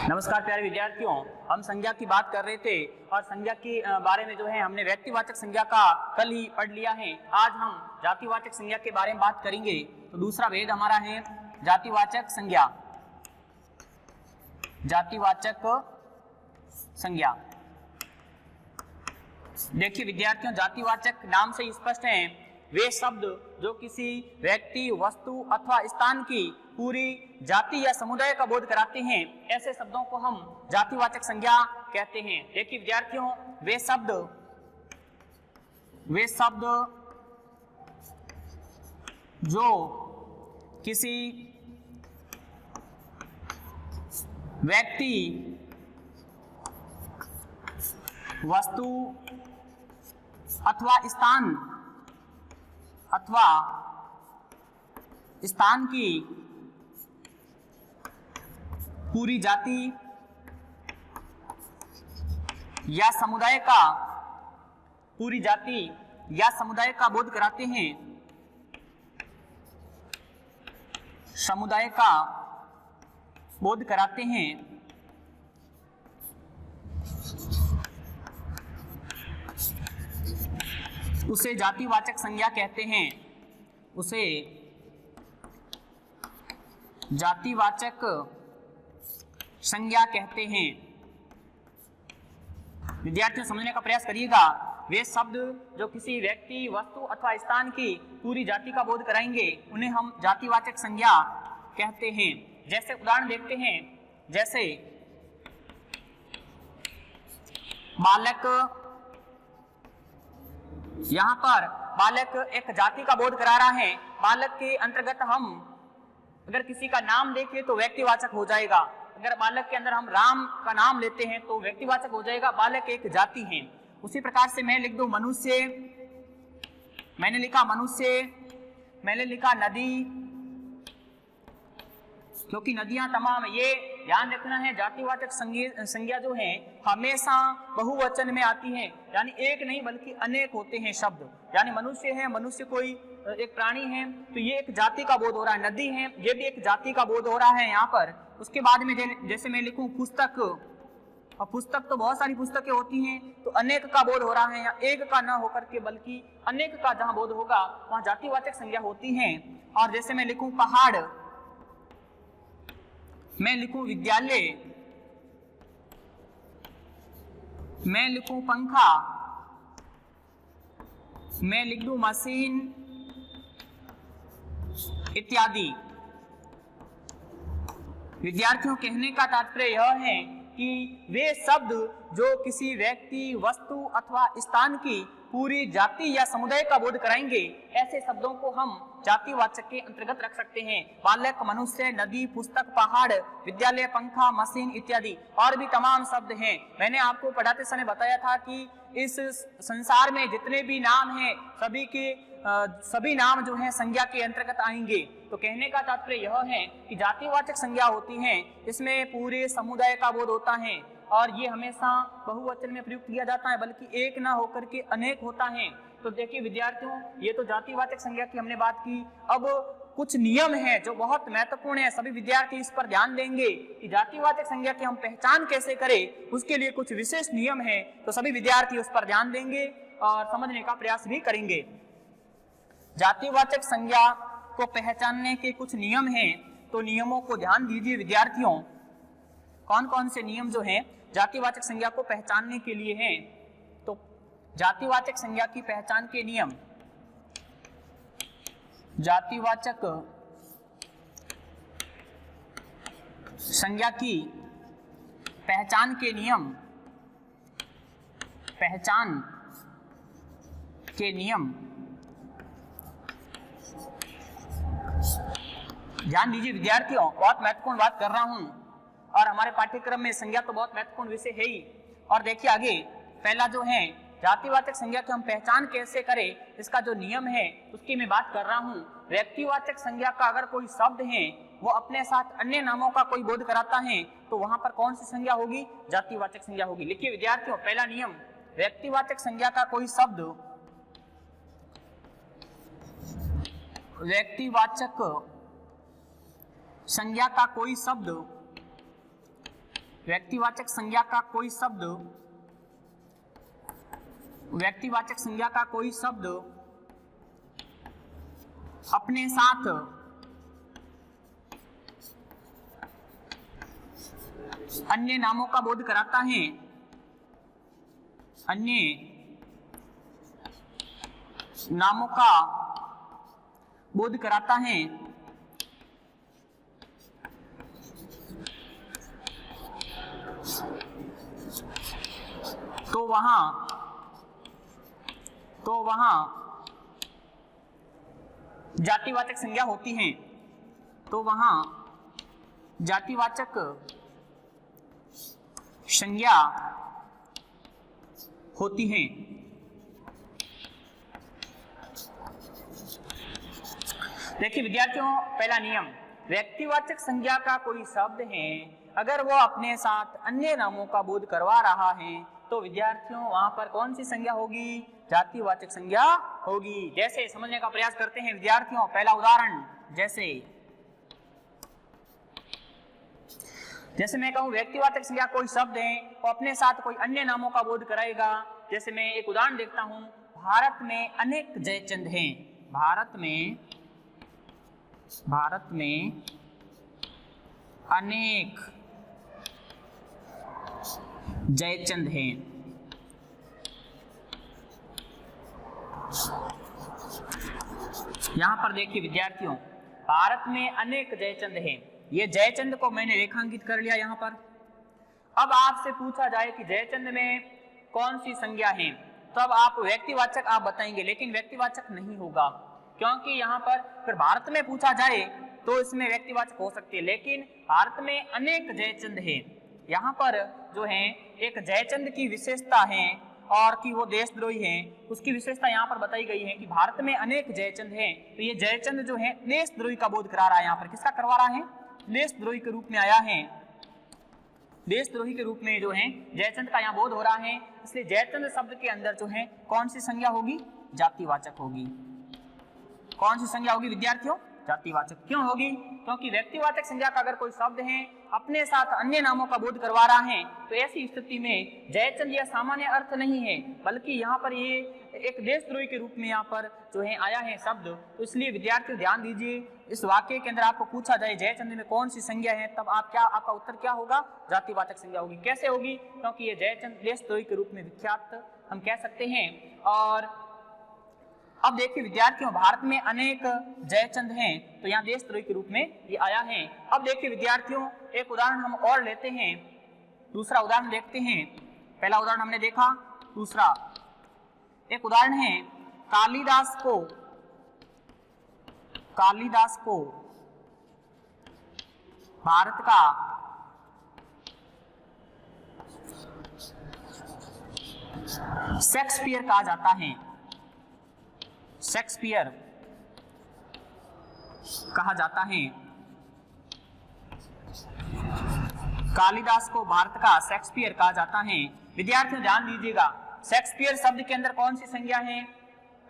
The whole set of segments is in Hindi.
नमस्कार प्यारे विद्यार्थियों, हम संज्ञा की बात कर रहे थे और संज्ञा के बारे में जो है हमने व्यक्तिवाचक संज्ञा का कल ही पढ़ लिया है। आज हम जातिवाचक संज्ञा के बारे में बात करेंगे। तो दूसरा भेद हमारा है जातिवाचक संज्ञा। जातिवाचक संज्ञा, देखिए विद्यार्थियों, जातिवाचक नाम से स्पष्ट है वे शब्द जो किसी व्यक्ति, वस्तु अथवा स्थान की पूरी जाति या समुदाय का बोध कराते हैं, ऐसे शब्दों को हम जातिवाचक संज्ञा कहते हैं। देखिए विद्यार्थियों, वे शब्द जो किसी व्यक्ति, वस्तु अथवा स्थान की पूरी जाति या समुदाय का बोध कराते हैं, उसे जातिवाचक संज्ञा कहते हैं। उसे जातिवाचक संज्ञा कहते हैं। विद्यार्थियों समझने का प्रयास करिएगा। वे शब्द जो किसी व्यक्ति, वस्तु अथवा स्थान की पूरी जाति का बोध कराएंगे, उन्हें हम जातिवाचक संज्ञा कहते हैं। जैसे उदाहरण देखते हैं, जैसे बालक, यहां पर बालक एक जाति का बोध करा रहा है। बालक के अंतर्गत हम अगर किसी का नाम देखें तो व्यक्तिवाचक हो जाएगा। अगर बालक के अंदर हम राम का नाम लेते हैं तो व्यक्तिवाचक हो जाएगा, बालक एक जाति है। उसी प्रकार से मैं लिख दूं मनुष्य, मैंने लिखा मनुष्य, मैंने लिखा नदी, क्योंकि नदियां तमाम, ये ध्यान रखना है जातिवाचक संज्ञा जो है हमेशा बहुवचन में आती है, यानी एक नहीं बल्कि अनेक होते हैं शब्द। यानी मनुष्य है, मनुष्य कोई एक प्राणी है, तो ये एक जाति का बोध हो रहा है। नदी है, ये भी एक जाति का बोध हो रहा है यहाँ पर। उसके बाद में जैसे मैं लिखूं पुस्तक, और पुस्तक तो बहुत सारी पुस्तकें होती हैं, तो अनेक का बोध हो रहा है, या एक का न होकर के बल्कि अनेक का जहां बोध होगा वहां जातिवाचक संज्ञा होती है। और जैसे मैं लिखूं पहाड़, मैं लिखूं विद्यालय, मैं लिखूं पंखा, मैं लिख दूं मशीन इत्यादि। विद्यार्थियों, कहने का तात्पर्य यह है कि वे शब्द जो किसी व्यक्ति, वस्तु अथवा स्थान की पूरी जाति या समुदाय का बोध कराएंगे, ऐसे शब्दों को हम जातिवाचक के अंतर्गत रख सकते हैं। बालक, मनुष्य, नदी, पुस्तक, पहाड़, विद्यालय, पंखा, मशीन इत्यादि और भी तमाम शब्द हैं। मैंने आपको पढ़ाते समय बताया था कि इस संसार में जितने भी नाम हैं, सभी नाम जो हैं संज्ञा के अंतर्गत आएंगे। तो कहने का तात्पर्य यह है कि जातिवाचक संज्ञा होती है, इसमें पूरे समुदाय का बोध होता है और ये हमेशा बहुवचन में प्रयुक्त किया जाता है, बल्कि एक ना होकर के अनेक होता है। तो देखिए विद्यार्थियों, ये तो जातिवाचक संज्ञा की हमने बात की। अब कुछ नियम हैं जो बहुत महत्वपूर्ण है, सभी विद्यार्थी इस पर ध्यान देंगे कि जातिवाचक संज्ञा की हम पहचान कैसे करें, उसके लिए कुछ विशेष नियम है। तो सभी विद्यार्थी उस पर ध्यान देंगे और समझने का प्रयास भी करेंगे। जातिवाचक संज्ञा को पहचानने के कुछ नियम हैं, तो नियमों को ध्यान दीजिए विद्यार्थियों। कौन कौन से नियम जो हैं जातिवाचक संज्ञा को पहचानने के लिए हैं? तो जातिवाचक संज्ञा की पहचान के नियम, जातिवाचक संज्ञा की पहचान के नियम, पहचान के नियम, ध्यान दीजिए विद्यार्थियों, बहुत महत्वपूर्ण बात कर रहा हूं और हमारे पाठ्यक्रम में संज्ञा तो बहुत महत्वपूर्ण विषय है ही। और देखिए आगे, पहला जो है जातिवाचक संज्ञा की हम पहचान कैसे करें, इसका जो नियम है उसकी मैं बात कर रहा हूं। व्यक्तिवाचक संज्ञा का अगर कोई शब्द है वो अपने साथ अन्य नामों का कोई बोध कराता है, तो वहां पर कौन सी संज्ञा होगी? जातिवाचक संज्ञा होगी। लिखिए विद्यार्थियों, पहला नियम, व्यक्तिवाचक संज्ञा का कोई शब्द व्यक्तिवाचक संज्ञा का कोई शब्द व्यक्तिवाचक संज्ञा का कोई शब्द, व्यक्तिवाचक संज्ञा का कोई शब्द अपने साथ अन्य नामों का बोध कराता है, अन्य नामों का बोध कराता है, तो वहां जातिवाचक संज्ञा होती है, तो वहां जातिवाचक संज्ञा होती है। देखिए विद्यार्थियों, पहला नियम, व्यक्तिवाचक संज्ञा का कोई शब्द है अगर वो अपने साथ अन्य नामों का बोध करवा रहा है तो विद्यार्थियों वहां पर कौन सी संज्ञा होगी? जातिवाचक संज्ञा होगी। जैसे समझने का प्रयास करते हैं विद्यार्थियों, पहला उदाहरण, जैसे मैं कहूं व्यक्तिवाचक संज्ञा कोई शब्द है वो अपने साथ कोई अन्य नामों का बोध कराएगा। जैसे मैं एक उदाहरण देखता हूं, भारत में अनेक जयचंद हैं, भारत में अनेक जयचंद हैं। यहां पर देखिए विद्यार्थियों, भारत में अनेक जयचंद हैं, ये जयचंद को मैंने रेखांकित कर लिया यहां पर। अब आपसे पूछा जाए कि जयचंद में कौन सी संज्ञा है, तो अब आप व्यक्तिवाचक आप बताएंगे, लेकिन व्यक्तिवाचक नहीं होगा, क्योंकि यहाँ पर फिर भारत में पूछा जाए तो इसमें व्यक्तिवाचक हो सकती है, लेकिन भारत में अनेक जयचंद है। यहाँ पर जो है एक जयचंद की विशेषता है और कि वो देशद्रोही है, उसकी विशेषता यहाँ पर बताई गई है कि भारत में अनेक जयचंद हैं। तो ये जयचंद जो है देशद्रोही का बोध करा रहा है। यहाँ पर किसका करवा रहा है? देशद्रोही के रूप में आया है, देशद्रोही के रूप में जो है जयचंद का यहाँ बोध हो रहा है। इसलिए जयचंद शब्द के अंदर जो है कौन सी संज्ञा होगी? जातिवाचक होगी। कौन सी संज्ञा होगी विद्यार्थियों? जातिवाचक। क्यों होगी? क्योंकि व्यक्तिवाचक संज्ञा का अगर कोई शब्द है अपने साथ अन्य नामों का बोध करवा रहा है तो ऐसी स्थिति में जयचंद यह सामान्य अर्थ नहीं है, बल्कि यहाँ पर ये एक देशद्रोही के रूप में यहाँ पर जो है आया है शब्द। तो इसलिए विद्यार्थियों ध्यान दीजिए, इस वाक्य के अंदर आपको पूछा जाए जयचंद में कौन सी संज्ञा है, तब आपका उत्तर क्या होगा? जातिवाचक संज्ञा होगी। कैसे होगी? क्योंकि ये जयचंद देशद्रोही के रूप में विख्यात हम कह सकते हैं। और अब देखिए विद्यार्थियों, भारत में अनेक जयचंद हैं, तो यहाँ देशद्रोही के रूप में ये आया है। अब देखिए विद्यार्थियों, एक उदाहरण हम और लेते हैं, दूसरा उदाहरण देखते हैं। पहला उदाहरण हमने देखा, दूसरा एक उदाहरण है, कालिदास को भारत का शेक्सपियर कहा जाता है, शेक्सपियर कहा जाता है। कालिदास को भारत का शेक्सपियर कहा जाता है। विद्यार्थियों ध्यान दीजिएगा, शेक्सपियर शब्द के अंदर कौन सी संज्ञा है?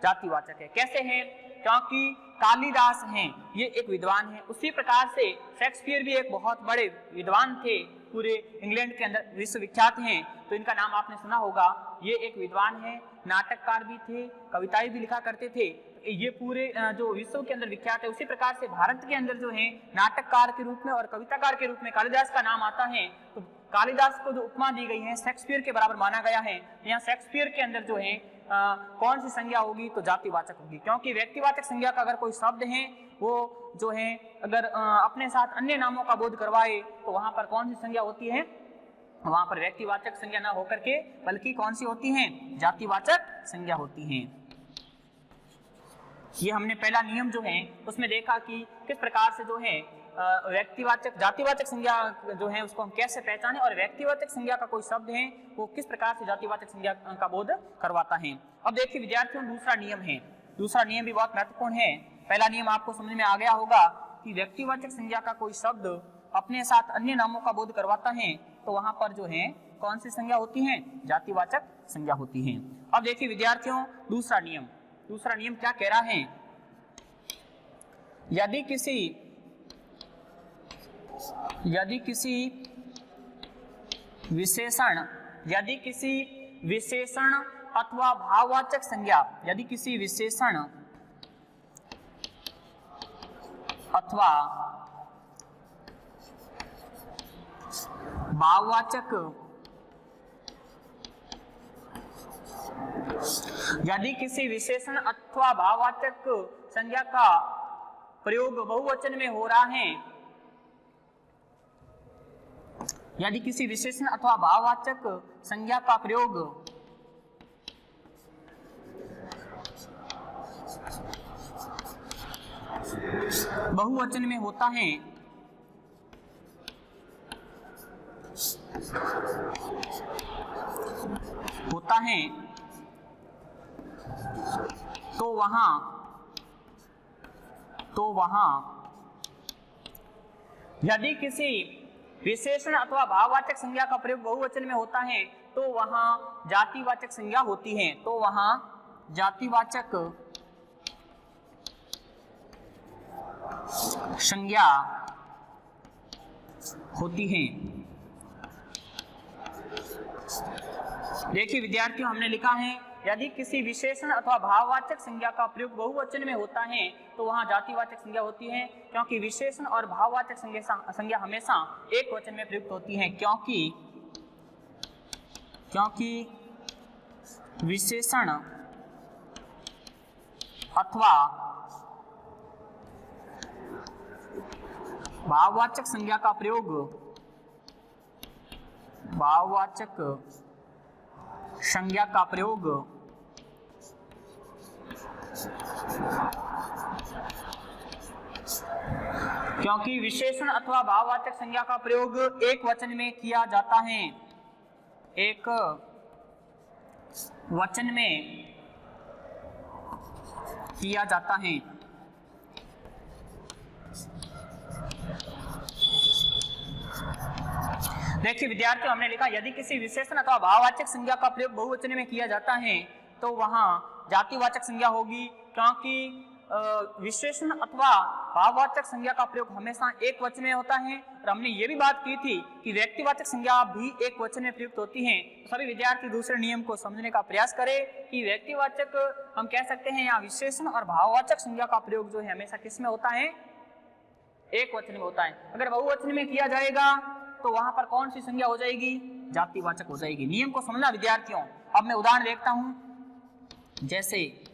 जातिवाचक है। कैसे है? क्योंकि कालिदास हैं, ये एक विद्वान है, उसी प्रकार से शेक्सपियर भी एक बहुत बड़े विद्वान थे, पूरे इंग्लैंड के अंदर विश्वविख्यात हैं। तो इनका नाम आपने सुना होगा। ये एक विद्वान है, नाटककार भी थे, कविताएं भी लिखा करते थे, ये पूरे जो विश्व के अंदर विख्यात है। उसी प्रकार से भारत के अंदर जो है नाटककार के रूप में और कविताकार के रूप में कालिदास का नाम आता है। तो कालिदास को जो उपमा दी गई है शेक्सपियर के बराबर माना गया है। यहाँ शेक्सपियर के अंदर जो है कौन सी संज्ञा होगी? तो जातिवाचक होगी, क्योंकि व्यक्तिवाचक संज्ञा का अगर कोई शब्द है वो जो है अगर अपने साथ अन्य नामों का बोध करवाए तो वहां पर कौन सी संज्ञा होती है? वहां पर व्यक्तिवाचक संज्ञा ना होकर के बल्कि कौन सी होती है? जातिवाचक संज्ञा होती है। ये हमने पहला नियम जो है उसमें देखा कि किस प्रकार से जो है व्यक्तिवाचक जातिवाचक संज्ञा जो है उसको हम कैसे पहचानें, और व्यक्तिवाचक संज्ञा का कोई शब्द है वो किस प्रकार से जातिवाचक संज्ञा का बोध करवाता है। अब देखिए विद्यार्थियों, दूसरा नियम है, दूसरा नियम भी बहुत महत्वपूर्ण है। पहला नियम आपको समझ में आ गया होगा कि व्यक्तिवाचक संज्ञा का कोई शब्द अपने साथ अन्य नामों का बोध करवाता है तो वहां पर जो है कौन सी संज्ञा होती है? जातिवाचक संज्ञा होती है। अब देखिए विद्यार्थियों, दूसरा नियम क्या कह रहा है? यदि किसी विशेषण यदि किसी विशेषण अथवा भाववाचक संज्ञा, यदि किसी विशेषण अथवा भाववाचक, यदि किसी विशेषण अथवा भाववाचक संज्ञा का प्रयोग बहुवचन में हो रहा है, यदि किसी विशेषण अथवा भाववाचक संज्ञा का प्रयोग बहुवचन में होता है, तो वहां यदि किसी विशेषण अथवा भाववाचक संज्ञा का प्रयोग बहुवचन में होता है तो वहां जातिवाचक संज्ञा होती है, तो वहां जातिवाचक संज्ञा होती है। देखिए विद्यार्थियों, हमने लिखा है यदि किसी विशेषण अथवा भाववाचक संज्ञा का प्रयोग बहुवचन में होता है तो वहां जातिवाचक संज्ञा होती है, क्योंकि विशेषण और भाववाचक संज्ञा हमेशा एक वचन में प्रयुक्त होती है, क्योंकि विशेषण अथवा भाववाचक संज्ञा का प्रयोग क्योंकि विशेषण अथवा भाववाचक संज्ञा का प्रयोग एक वचन में किया जाता है, एक वचन में किया जाता है। देखिए विद्यार्थियों, हमने लिखा यदि किसी विशेषण अथवा भाववाचक संज्ञा का प्रयोग बहुवचन में किया जाता है तो वहां जातिवाचक संज्ञा होगी, क्योंकि विशेषण अथवा भाववाचक संज्ञा का प्रयोग हमेशा एक वचन में होता है। और हमने ये भी बात की थी कि व्यक्तिवाचक संज्ञा भी एक वचन में प्रयुक्त होती हैं। तो सभी विद्यार्थी दूसरे नियम को समझने का प्रयास करें कि व्यक्तिवाचक हम कह सकते हैं या विशेषण और भाववाचक संज्ञा का प्रयोग जो है हमेशा किस में होता है, एक वचन में होता है। अगर बहुवचन में किया जाएगा तो वहां पर कौन सी संज्ञा हो जाएगी, जातिवाचक हो जाएगी। नियम को समझना विद्यार्थियों। अब मैं उदाहरण देखता हूं, जैसे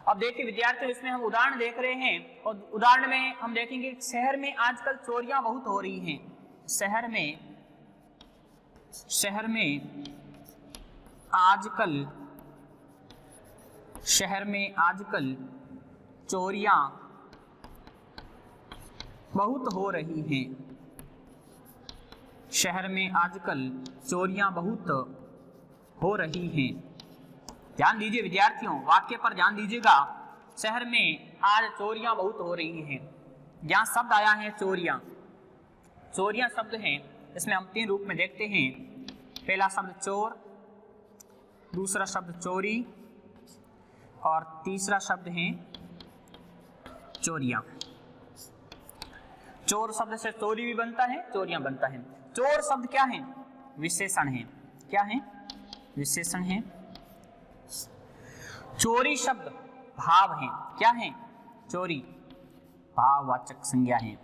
अब देखिए विद्यार्थियों, इसमें हम उदाहरण देख रहे हैं और उदाहरण में हम देखेंगे शहर में आजकल चोरियां बहुत हो रही हैं। शहर में आजकल चोरियां बहुत हो रही हैं। शहर में आजकल चोरियां बहुत हो रही हैं। ध्यान दीजिए विद्यार्थियों, वाक्य पर ध्यान दीजिएगा। शहर में आज चोरियां बहुत हो रही हैं। यहाँ शब्द आया है चोरियां। चोरियां शब्द हैं, इसमें हम तीन रूप में देखते हैं। पहला शब्द चोर, दूसरा शब्द चोरी और तीसरा शब्द है चोरियां। चोर शब्द से चोरी भी बनता है, चोरियां बनता है। चोर शब्द क्या है, विशेषण है। क्या है, विशेषण है। चोरी शब्द भाव है। क्या है, चोरी भाववाचक संज्ञा है।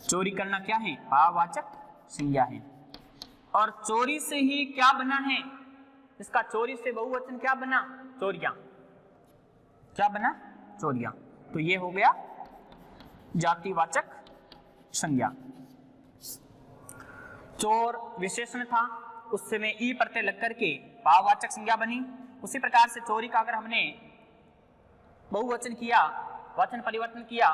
चोरी करना क्या है, भाववाचक संज्ञा है। और चोरी से ही क्या बना है, इसका चोरी से बहुवचन क्या बना, चोरियां। क्या बना, चोरियां। तो ये हो गया जातिवाचक संज्ञा। चोर विशेषण था, उससे में ई प्रत्यय लग करके भाववाचक संज्ञा बनी। उसी प्रकार से चोरी का अगर हमने बहुवचन किया, वचन परिवर्तन किया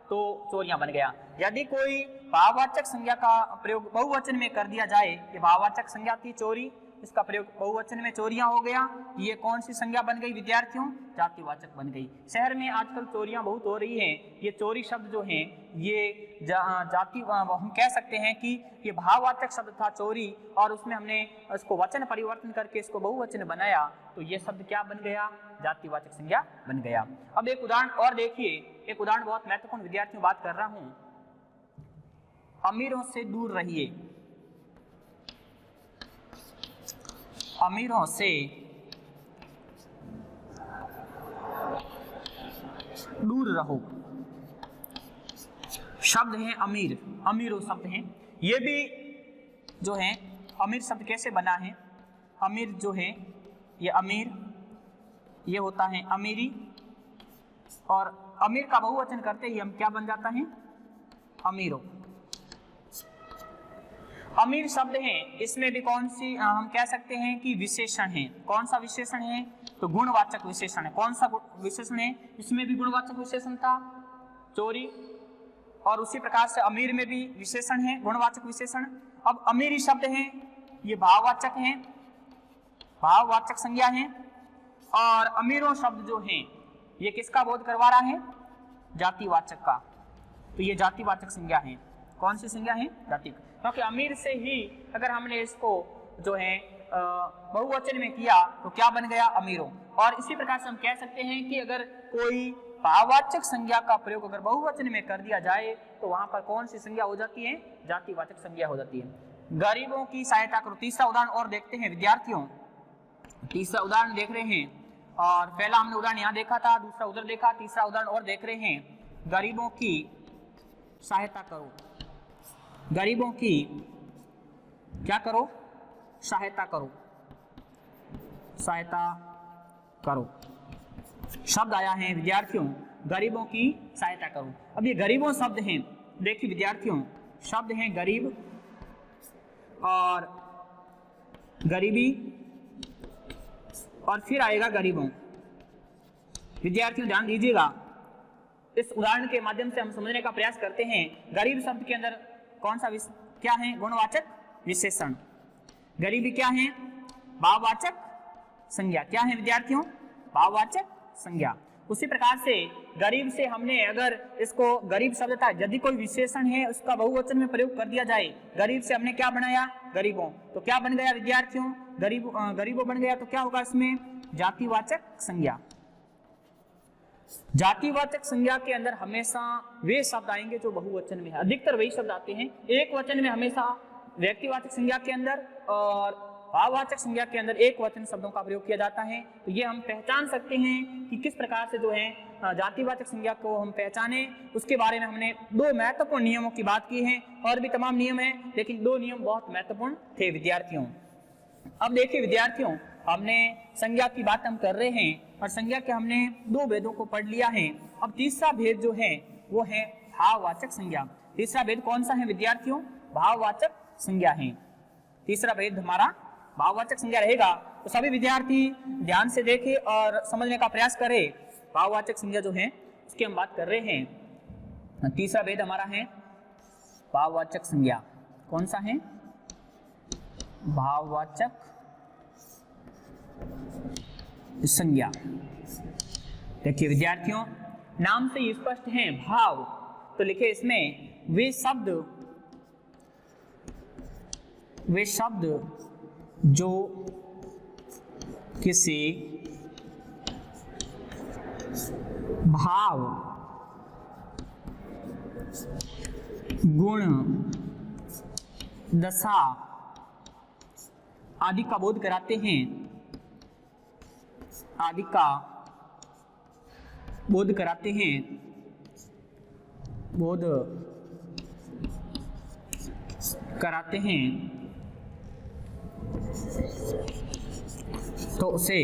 तो चोरियां बन गया। यदि कोई भाववाचक संज्ञा का प्रयोग बहुवचन में कर दिया जाए, ये भाववाचक संज्ञा थी चोरी, इसका प्रयोग बहुवचन में चोरियां हो गया, ये कौन सी संज्ञा बन गई विद्यार्थियों, जातिवाचक बन गई। शहर में आजकल चोरियां बहुत हो रही हैं। ये चोरी शब्द जो है ये जाति, हम कह सकते हैं कि ये भाववाचक शब्द था चोरी, और उसमें हमने इसको वचन परिवर्तन करके इसको बहुवचन बनाया, तो ये शब्द क्या बन गया, जातिवाचक संज्ञा बन गया। अब एक उदाहरण और देखिए, एक उदाहरण बहुत महत्वपूर्ण विद्यार्थियों बात कर रहा हूं। अमीरों से दूर रहिए। अमीरों से दूर रहो। शब्द है अमीर, अमीरों शब्द हैं। ये भी जो है अमीर शब्द कैसे बना है? अमीर जो है ये अमीर, ये होता है अमीरी, और अमीर का बहुवचन करते ही हम क्या बन जाता है? अमीरों। अमीर शब्द है, इसमें भी कौन सी हम कह सकते हैं कि विशेषण है। कौन सा विशेषण है? तो गुणवाचक विशेषण है। कौन सा विशेषण है? इसमें भी गुणवाचक विशेषण था, चोरी, और उसी प्रकार से अमीर में भी विशेषण है, गुणवाचक विशेषण। अब अमीरी शब्द है, ये भाववाचक है, भाववाचक संज्ञा है, और अमीरों शब्द जो है ये किसका बोध करवा रहा है? जातिवाचक का। तो ये जातिवाचक संज्ञा है। कौन सी संज्ञा है? जाति। क्योंकि अमीर से ही अगर हमने इसको जो है बहुवचन में किया तो क्या बन गया? अमीरों। और इसी प्रकार से हम कह सकते हैं कि अगर कोई भाववाचक संज्ञा का प्रयोग अगर बहुवचन में कर दिया जाए तो वहां पर कौन सी संज्ञा हो जाती है? जातिवाचक संज्ञा हो जाती है। गरीबों की सहायता करो। तीसरा उदाहरण और देखते हैं विद्यार्थियों। तीसरा उदाहरण देख रहे हैं, और पहला हमने उदाहरण यहाँ देखा था, दूसरा उधर देखा, तीसरा उदाहरण और देख रहे हैं। गरीबों की सहायता करो। गरीबों की क्या करो? सहायता करो, सहायता करो। शब्द आया है विद्यार्थियों, गरीबों की सहायता करो। अब ये गरीबों शब्द हैं, देखिए विद्यार्थियों, शब्द हैं गरीब और गरीबी, और फिर आएगा गरीबों। विद्यार्थियों ध्यान दीजिएगा, इस उदाहरण के माध्यम से हम समझने का प्रयास करते हैं। गरीब शब्द के अंदर कौन सा क्या है? गुणवाचक विशेषण। गरीबी क्या है? भाववाचक संज्ञा। क्या है विद्यार्थियों? भाववाचक संज्ञा। उसी प्रकार से गरीब से हमने अगर इसको गरीब शब्द था, यदि कोई विशेषण है उसका बहुवचन में प्रयोग कर दिया जाए, गरीब से हमने क्या बनाया? गरीबों। तो क्या बन गया विद्यार्थियों? गरीबों बन गया। तो क्या होगा इसमें? जातिवाचक संज्ञा। जातिवाचक संज्ञा के अंदर हमेशा वे शब्द आएंगे जो बहुवचन में है, अधिकतर वही शब्द आते हैं। एक वचन में हमेशा व्यक्तिवाचक संज्ञा के अंदर और भाववाचक संज्ञा के अंदर एक वचन शब्दों का प्रयोग किया जाता है। तो ये हम पहचान सकते हैं कि किस प्रकार से जो है जातिवाचक संज्ञा को हम पहचाने। उसके बारे में हमने दो महत्वपूर्ण नियमों की बात की है, और भी तमाम नियम हैं, लेकिन दो नियम बहुत महत्वपूर्ण थे विद्यार्थियों। अब देखिए विद्यार्थियों, हमने संज्ञा की बात हम कर रहे हैं, और संज्ञा के हमने दो भेदों को पढ़ लिया है। अब तीसरा भेद जो है वो है भाववाचक संज्ञा। तीसरा भेद कौन सा है विद्यार्थियों? भाववाचक संज्ञा है। तीसरा भेद हमारा भाववाचक संज्ञा रहेगा। तो सभी विद्यार्थी ध्यान से देखें और समझने का प्रयास करें। भाववाचक संज्ञा जो है उसकी हम बात कर रहे हैं। तीसरा भेद हमारा है भाववाचक संज्ञा। कौन सा है? भाववाचक संज्ञा। देखिए विद्यार्थियों, नाम से ही स्पष्ट है भाव, तो लिखे इसमें वे शब्द जो किसी भाव, गुण, दशा आदि का बोध कराते हैं, आदि का बोध कराते हैं, बोध कराते हैं, तो उसे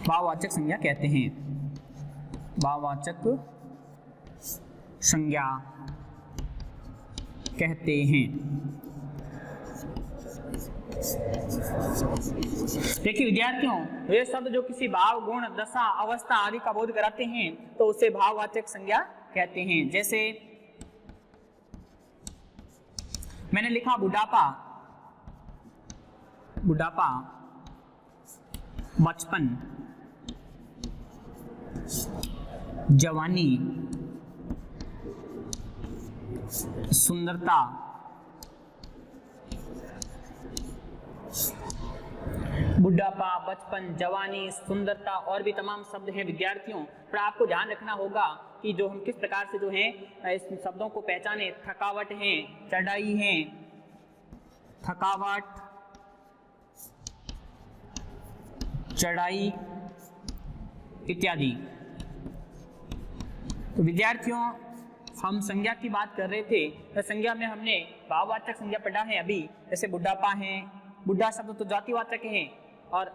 भाववाचक संज्ञा कहते हैं। भाववाचक संज्ञा कहते हैं। देखिए विद्यार्थियों, वे शब्द जो किसी भाव, गुण, दशा, अवस्था आदि का बोध कराते हैं तो उसे भाववाचक संज्ञा कहते हैं। जैसे मैंने लिखा बुढ़ापा, बुढ़ापा, बचपन, जवानी, सुंदरता, बुढ़ापा, बचपन, जवानी, सुंदरता और भी तमाम शब्द हैं विद्यार्थियों। पर आपको ध्यान रखना होगा कि जो हम किस प्रकार से जो है इस शब्दों को पहचाने। थकावट है, चढ़ाई है, थकावट, चढ़ाई इत्यादि। तो विद्यार्थियों, हम संज्ञा की बात कर रहे थे, तो संज्ञा में हमने भाववाचक संज्ञा पढ़ा है अभी, जैसे बुढ़ापा है, बुढ़ा शब्द तो जातिवाचक है, और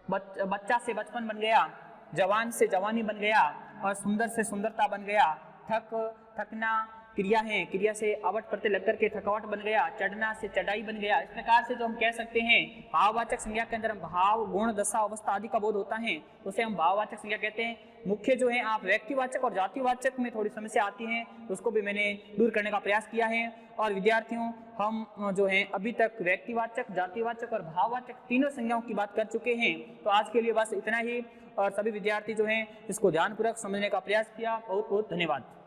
बच्चा से बचपन बन गया, जवान से जवानी बन गया, और सुंदर से सुंदरता बन गया, थकना क्रिया है, क्रिया से आवट प्रत्यय लग करके थकावट बन गया, चढ़ना से चढ़ाई बन गया। इस प्रकार से जो हम कह सकते हैं भाववाचक संज्ञा के अंदर भाव, गुण, दशा, अवस्था आदि का बोध होता है, उसे हम भाववाचक संज्ञा कहते हैं। मुख्य जो है आप व्यक्तिवाचक और जातिवाचक में थोड़ी समस्या आती है, उसको भी मैंने दूर करने का प्रयास किया है। और विद्यार्थियों, हम जो है अभी तक व्यक्तिवाचक, जातिवाचक और भाववाचक तीनों संज्ञाओं की बात कर चुके हैं। तो आज के लिए बस इतना ही, और सभी विद्यार्थी जो हैं इसको ध्यानपूर्वक समझने का प्रयास किया। बहुत बहुत धन्यवाद।